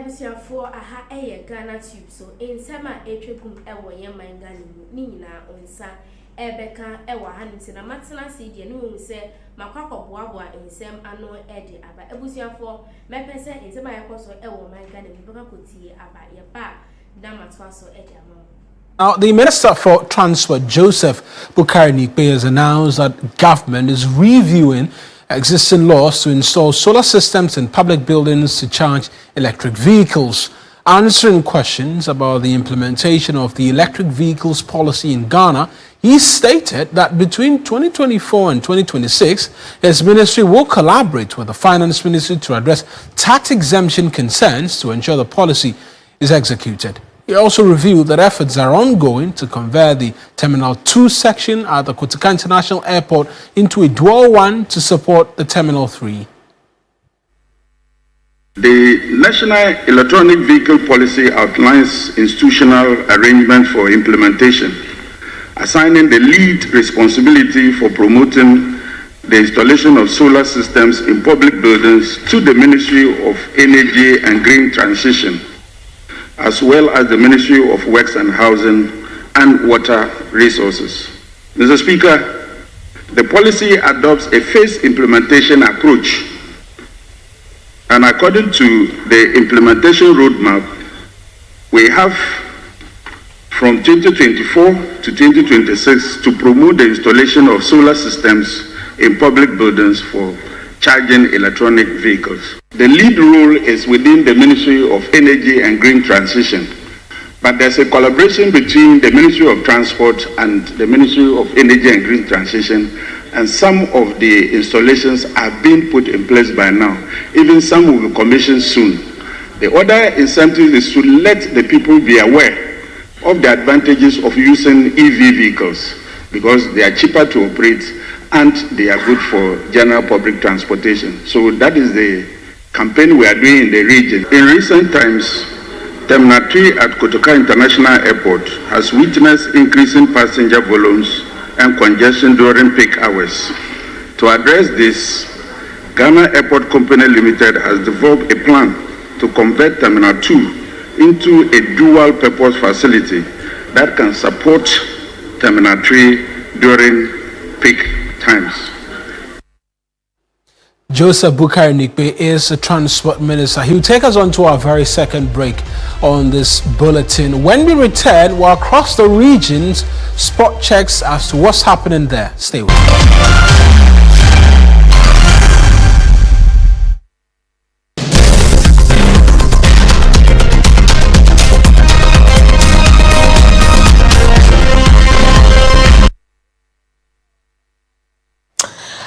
Abusiafo aha Ghanatube so insema etwepum ewo yeman Ghana ni nyina onsa ebeka ewa hanti na matena CD no hu se makwakoboaboa insem ano ede aba abusiafo mepese insema yakoso ewo man Ghana beka kotie aba ye ba damatwa so ede amam. Now, the Minister for Transport, Joseph SUBCRIBE, has announced that government is reviewing existing laws to install solar systems in public buildings to charge electric vehicles. Answering questions about the implementation of the electric vehicles policy in Ghana, he stated that between 2024 and 2026, his ministry will collaborate with the Finance Ministry to address tax exemption concerns to ensure the policy is executed. He also revealed that efforts are ongoing to convert the Terminal 2 section at the Kotoka International Airport into a dual one to support the Terminal 3. The National Electronic Vehicle Policy outlines institutional arrangements for implementation, assigning the lead responsibility for promoting the installation of solar systems in public buildings to the Ministry of Energy and Green Transition, as well as the Ministry of Works and Housing and Water Resources. Mr. Speaker, the policy adopts a phased implementation approach, and according to the implementation roadmap, we have from 2024 to 2026 to promote the installation of solar systems in public buildings for charging electronic vehicles. The lead role is within the Ministry of Energy and Green Transition, but there's a collaboration between the Ministry of Transport and the Ministry of Energy and Green Transition, and some of the installations are being put in place by now. Even some will be commissioned soon. The other incentive is to let the people be aware of the advantages of using EV vehicles because they are cheaper to operate and they are good for general public transportation. So that is the campaign we are doing in the region. In recent times, Terminal 3 at Kotoka International Airport has witnessed increasing passenger volumes and congestion during peak hours. To address this, Ghana Airport Company Limited has developed a plan to convert Terminal 2 into a dual-purpose facility that can support Terminal 3 during peak times. Joseph SUBCRIBE is the Transport Minister. He will take us on to our very second break on this bulletin. When we return, we'll across the regions, spot checks as to what's happening there. Stay with us.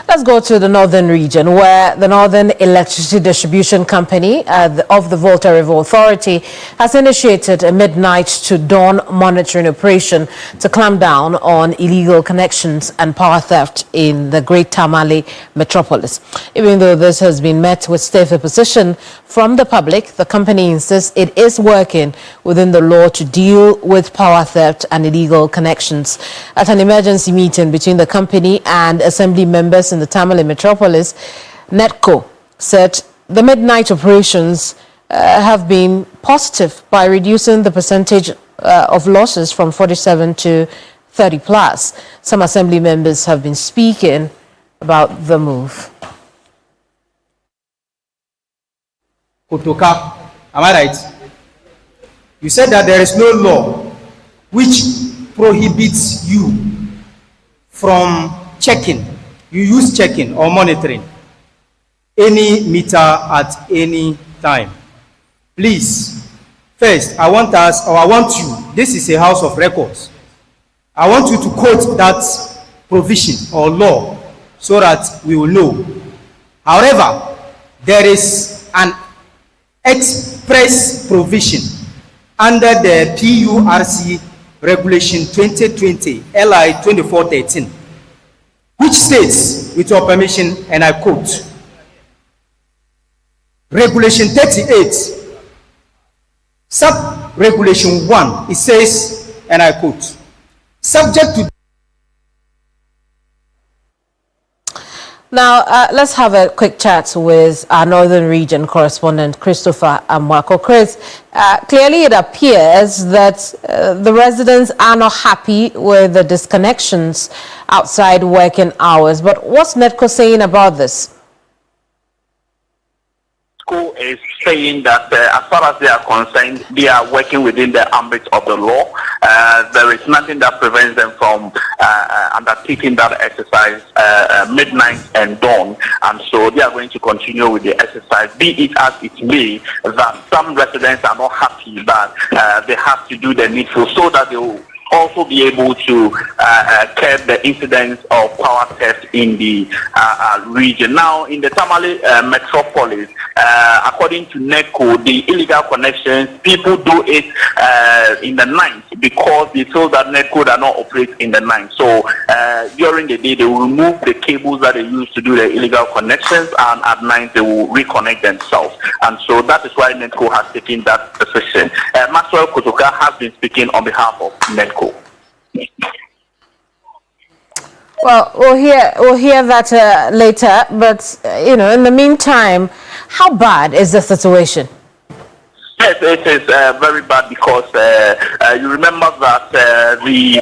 Let's go to the northern region, where the Northern Electricity Distribution Company of the Volta River Authority has initiated a midnight to dawn monitoring operation to clamp down on illegal connections and power theft in the Great Tamale metropolis. Even though this has been met with stiff opposition from the public, the company insists it is working within the law to deal with power theft and illegal connections. At an emergency meeting between the company and assembly members in the Tamale metropolis, NETCO said the midnight operations have been positive by reducing the percentage of losses from 47 to 30 plus. Some assembly members have been speaking about the move. Kotoka, am I right? You said that there is no law which prohibits you from checking. You use checking or monitoring any meter at any time. Please, first, I want you, this is a house of records. I want you to quote that provision or law so that we will know. However, there is an express provision under the PURC Regulation 2020 LI 2413, which states, with your permission, and I quote, Regulation 38, Sub-Regulation 1, it says, and I quote, subject to Now, let's have a quick chat with our Northern Region correspondent, Christopher Amwako. Chris, clearly it appears that the residents are not happy with the disconnections outside working hours. But what's NEDCO saying about this? Is saying that as far as they are concerned, they are working within the ambit of the law. There is nothing that prevents them from undertaking that exercise midnight and dawn, and so they are going to continue with the exercise, be it as it may, that some residents are not happy that they have to do the needful so that they will also be able to curb the incidence of power theft in the region. Now, in the Tamale metropolis, according to NEDCO, the illegal connections, people do it in the night because they feel that NEDCO does not operate in the night. So during the day, they will remove the cables that they use to do the illegal connections, and at night, they will reconnect themselves. And so that is why NEDCO has taken that decision. Maxwell Kotoka has been speaking on behalf of NEDCO. Well, we'll hear that later. But in the meantime, how bad is the situation? Yes, it is very bad because you remember that the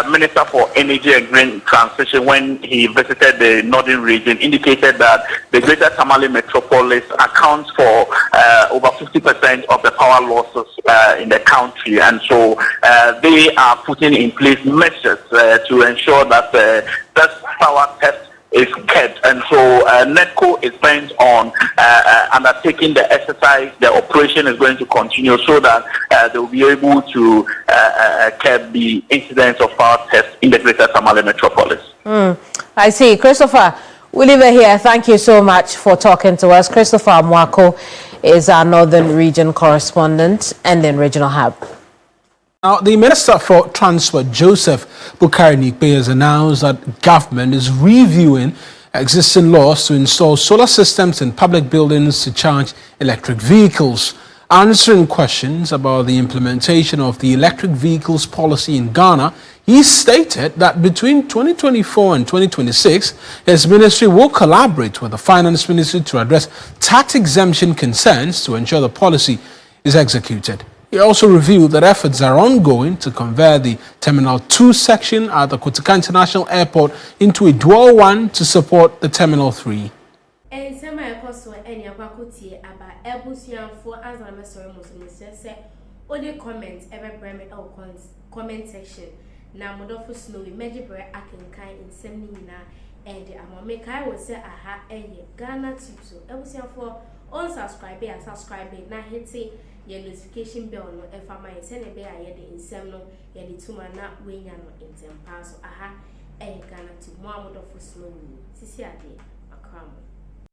Minister for Energy and Green Transition, when he visited the Northern Region, indicated that the Greater Tamale Metropolis accounts for over 50% of the power losses in the country, and so they are putting in place measures to ensure that that power theft is kept, and so NEDCO is bent on undertaking the exercise. The operation is going to continue so that they will be able to curb the incidence of power theft in the Greater Tamale Metropolis. I see. Christopher, we'll leave it here. Thank you so much for talking to us. Christopher Amwako is our Northern Region correspondent and then Regional Hub. Now, the Minister for Transport, Joseph Boukari-Nikbé, has announced that government is reviewing existing laws to install solar systems in public buildings to charge electric vehicles. Answering questions about the implementation of the electric vehicles policy in Ghana, he stated that between 2024 and 2026, his ministry will collaborate with the Finance Ministry to address tax exemption concerns to ensure the policy is executed. He also revealed that efforts are ongoing to convert the Terminal 2 section at the Kotika International Airport into a dual one to support the Terminal 3. Comment section. Now, Modofo Snowy, Mejibre Akinkai in Semina, and the Amamekai will say, aha, Ghanatube. So, SUBCRIBE unsubscribe and subscribe. Now, hit your notification bell no if I might send a bear in Semno, yet the 2 man not wing in 10 pounds. Aha, Ghanatube, Modofo Snowy, Sisia, a crown.